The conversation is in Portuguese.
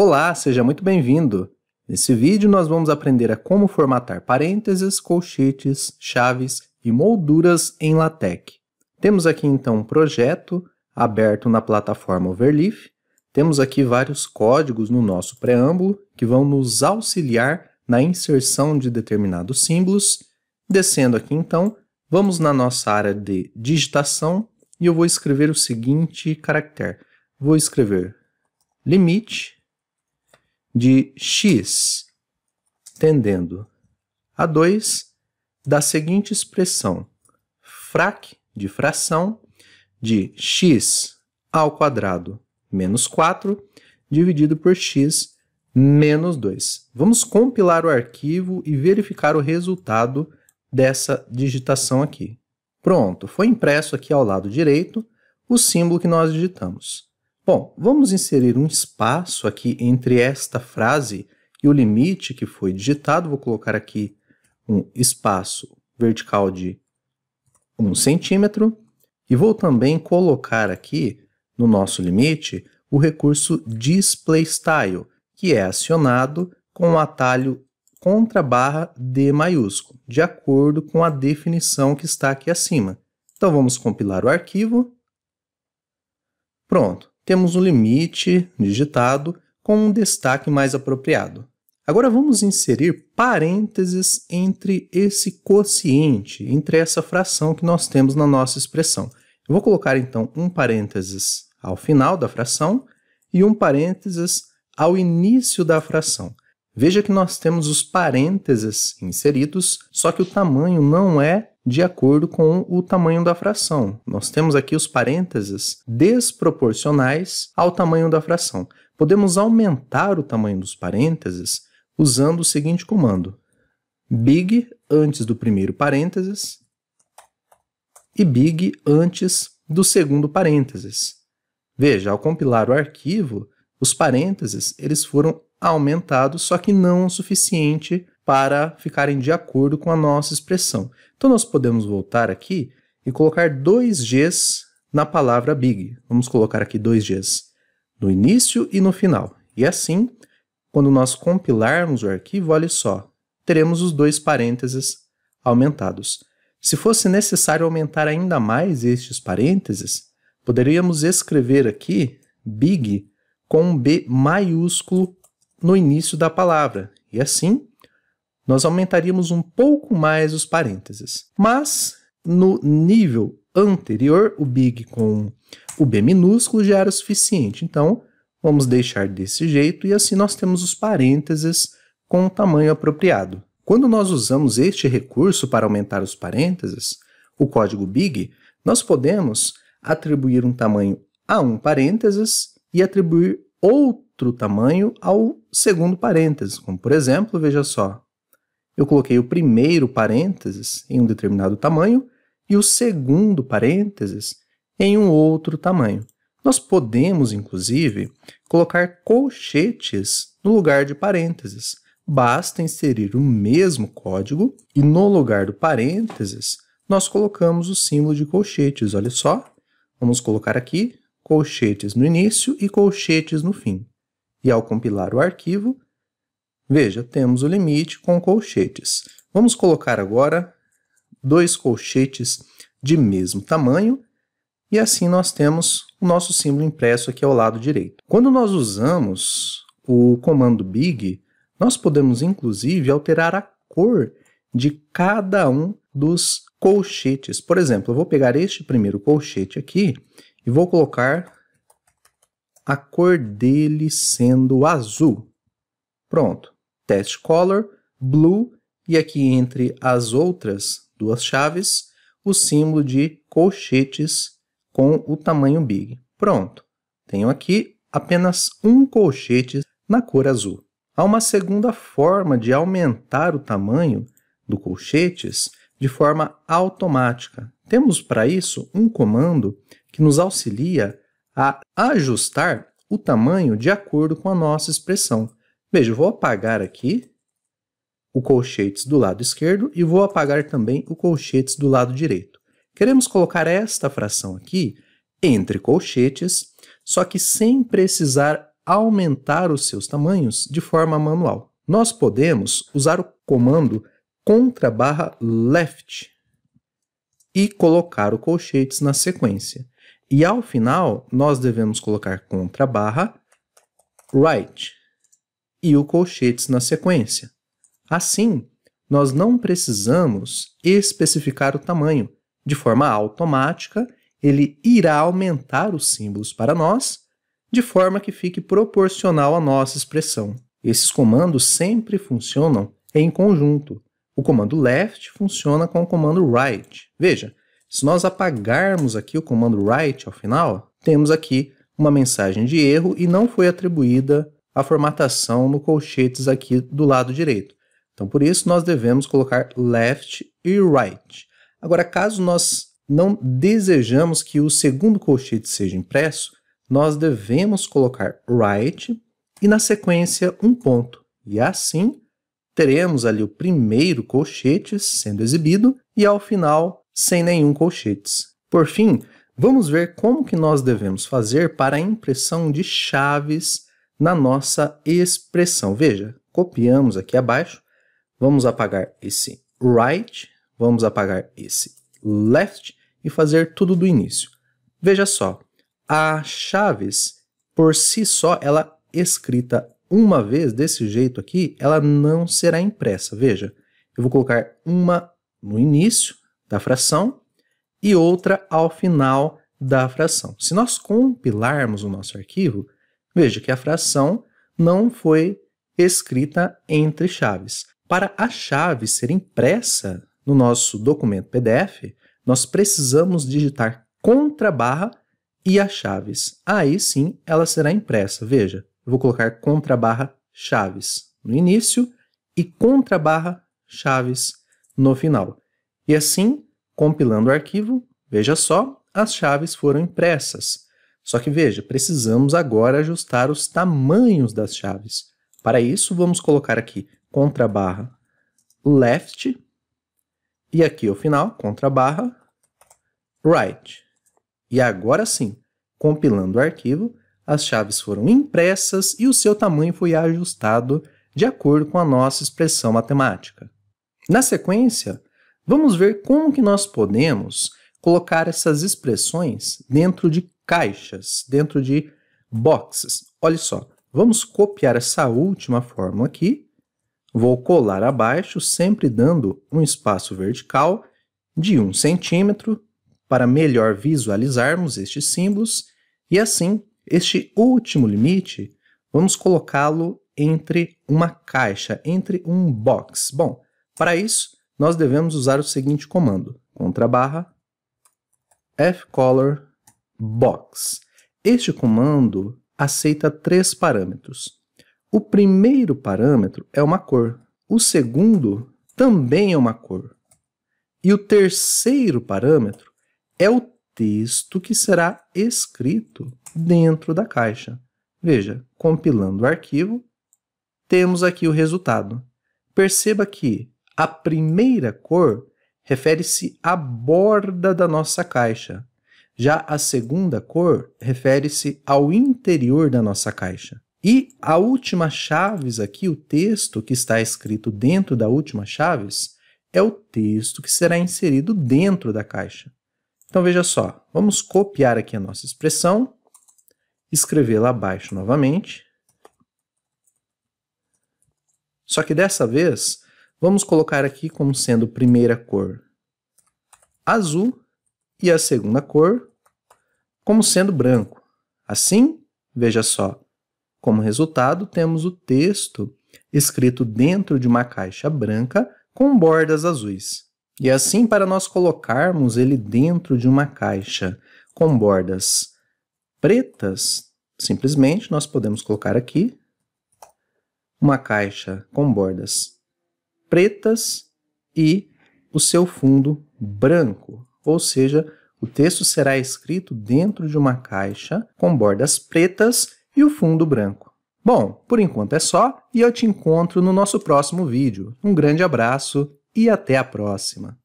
Olá, seja muito bem-vindo! Nesse vídeo nós vamos aprender a como formatar parênteses, colchetes, chaves e molduras em LaTeX. Temos aqui então um projeto aberto na plataforma Overleaf. Temos aqui vários códigos no nosso preâmbulo que vão nos auxiliar na inserção de determinados símbolos. Descendo aqui então, vamos na nossa área de digitação e eu vou escrever o seguinte caractere. Vou escrever limite de x tendendo a 2 da seguinte expressão, frac de fração de x ao quadrado menos 4 dividido por x menos 2. Vamos compilar o arquivo e verificar o resultado dessa digitação aqui. Pronto, foi impresso aqui ao lado direito o símbolo que nós digitamos. Bom, vamos inserir um espaço aqui entre esta frase e o limite que foi digitado. Vou colocar aqui um espaço vertical de 1 centímetro e vou também colocar aqui no nosso limite o recurso DisplayStyle, que é acionado com o atalho /D maiúsculo, de acordo com a definição que está aqui acima. Então vamos compilar o arquivo. Pronto. Temos um limite digitado com um destaque mais apropriado. Agora vamos inserir parênteses entre esse quociente, entre essa fração que nós temos na nossa expressão. Eu vou colocar então um parênteses ao final da fração e um parênteses ao início da fração. Veja que nós temos os parênteses inseridos, só que o tamanho não é de acordo com o tamanho da fração. Nós temos aqui os parênteses desproporcionais ao tamanho da fração. Podemos aumentar o tamanho dos parênteses usando o seguinte comando: big antes do primeiro parênteses e big antes do segundo parênteses. Veja, ao compilar o arquivo, os parênteses eles foram aumentados, só que não o suficiente para ficarem de acordo com a nossa expressão. Então, nós podemos voltar aqui e colocar 2 Gs na palavra big. Vamos colocar aqui 2 Gs no início e no final. E assim, quando nós compilarmos o arquivo, olha só, teremos os 2 parênteses aumentados. Se fosse necessário aumentar ainda mais estes parênteses, poderíamos escrever aqui big com um B maiúsculo no início da palavra. E assim, nós aumentaríamos um pouco mais os parênteses. Mas, no nível anterior, o big com o B minúsculo já era o suficiente. Então, vamos deixar desse jeito e assim nós temos os parênteses com o tamanho apropriado. Quando nós usamos este recurso para aumentar os parênteses, o código big, nós podemos atribuir um tamanho a um parênteses e atribuir outro tamanho ao segundo parênteses. Como, por exemplo, veja só, eu coloquei o primeiro parênteses em um determinado tamanho e o segundo parênteses em um outro tamanho. Nós podemos, inclusive, colocar colchetes no lugar de parênteses. Basta inserir o mesmo código e no lugar do parênteses nós colocamos o símbolo de colchetes. Olha só, vamos colocar aqui colchetes no início e colchetes no fim. E ao compilar o arquivo, veja, temos o limite com colchetes. Vamos colocar agora 2 colchetes de mesmo tamanho e assim nós temos o nosso símbolo impresso aqui ao lado direito. Quando nós usamos o comando big, nós podemos inclusive alterar a cor de cada um dos colchetes. Por exemplo, eu vou pegar este primeiro colchete aqui e vou colocar a cor dele sendo azul. Pronto. Test color, blue, e aqui entre as outras 2 chaves, o símbolo de colchetes com o tamanho big. Pronto. Tenho aqui apenas um colchete na cor azul. Há uma segunda forma de aumentar o tamanho do colchetes de forma automática. Temos para isso um comando que nos auxilia a ajustar o tamanho de acordo com a nossa expressão. Veja, eu vou apagar aqui o colchetes do lado esquerdo e vou apagar também o colchetes do lado direito. Queremos colocar esta fração aqui entre colchetes, só que sem precisar aumentar os seus tamanhos de forma manual. Nós podemos usar o comando /left e colocar o colchetes na sequência. E ao final, nós devemos colocar /right e o colchetes na sequência. Assim, nós não precisamos especificar o tamanho. De forma automática, ele irá aumentar os símbolos para nós, de forma que fique proporcional à nossa expressão. Esses comandos sempre funcionam em conjunto. O comando left funciona com o comando right. Veja, se nós apagarmos aqui o comando right ao final, temos aqui uma mensagem de erro e não foi atribuída a formatação no colchetes aqui do lado direito. Então, por isso, nós devemos colocar left e right. Agora, caso nós não desejamos que o segundo colchete seja impresso, nós devemos colocar right e, na sequência, um ponto. E assim, teremos ali o primeiro colchete sendo exibido e, ao final, sem nenhum colchetes. Por fim, vamos ver como que nós devemos fazer para a impressão de chaves na nossa expressão. Veja, copiamos aqui abaixo, vamos apagar esse right, vamos apagar esse left e fazer tudo do início. Veja só, a chaves, por si só, ela escrita uma vez desse jeito aqui, ela não será impressa. Veja, eu vou colocar uma no início da fração e outra ao final da fração. Se nós compilarmos o nosso arquivo, veja que a fração não foi escrita entre chaves. Para a chave ser impressa no nosso documento PDF, nós precisamos digitar /barra e as chaves. Aí sim ela será impressa. Veja, eu vou colocar /barra chaves no início e /barra chaves no final. E assim, compilando o arquivo, veja só, as chaves foram impressas. Só que veja, precisamos agora ajustar os tamanhos das chaves. Para isso, vamos colocar aqui /barra left e aqui ao final, /barra right. E agora sim, compilando o arquivo, as chaves foram impressas e o seu tamanho foi ajustado de acordo com a nossa expressão matemática. Na sequência, vamos ver como que nós podemos colocar essas expressões dentro de caixas, dentro de boxes. Olha só, vamos copiar essa última fórmula aqui, vou colar abaixo, sempre dando um espaço vertical de 1 centímetro para melhor visualizarmos estes símbolos e assim, este último limite, vamos colocá-lo entre uma caixa, entre um box. Bom, para isso, nós devemos usar o seguinte comando, /barra fcolor box. Este comando aceita 3 parâmetros. O primeiro parâmetro é uma cor, o segundo também é uma cor. E o terceiro parâmetro é o texto que será escrito dentro da caixa. Veja, compilando o arquivo, temos aqui o resultado. Perceba que a primeira cor refere-se à borda da nossa caixa. Já a segunda cor refere-se ao interior da nossa caixa. E a última chaves aqui, o texto que está escrito dentro da última chaves, é o texto que será inserido dentro da caixa. Então veja só, vamos copiar aqui a nossa expressão, escrevê-la abaixo novamente. Só que dessa vez, vamos colocar aqui como sendo a primeira cor azul e a segunda cor como sendo branco. Assim, veja só, como resultado temos o texto escrito dentro de uma caixa branca com bordas azuis. E assim, para nós colocarmos ele dentro de uma caixa com bordas pretas, simplesmente nós podemos colocar aqui uma caixa com bordas pretas e o seu fundo branco, ou seja, o texto será escrito dentro de uma caixa com bordas pretas e o fundo branco. Bom, por enquanto é só e eu te encontro no nosso próximo vídeo. Um grande abraço e até a próxima!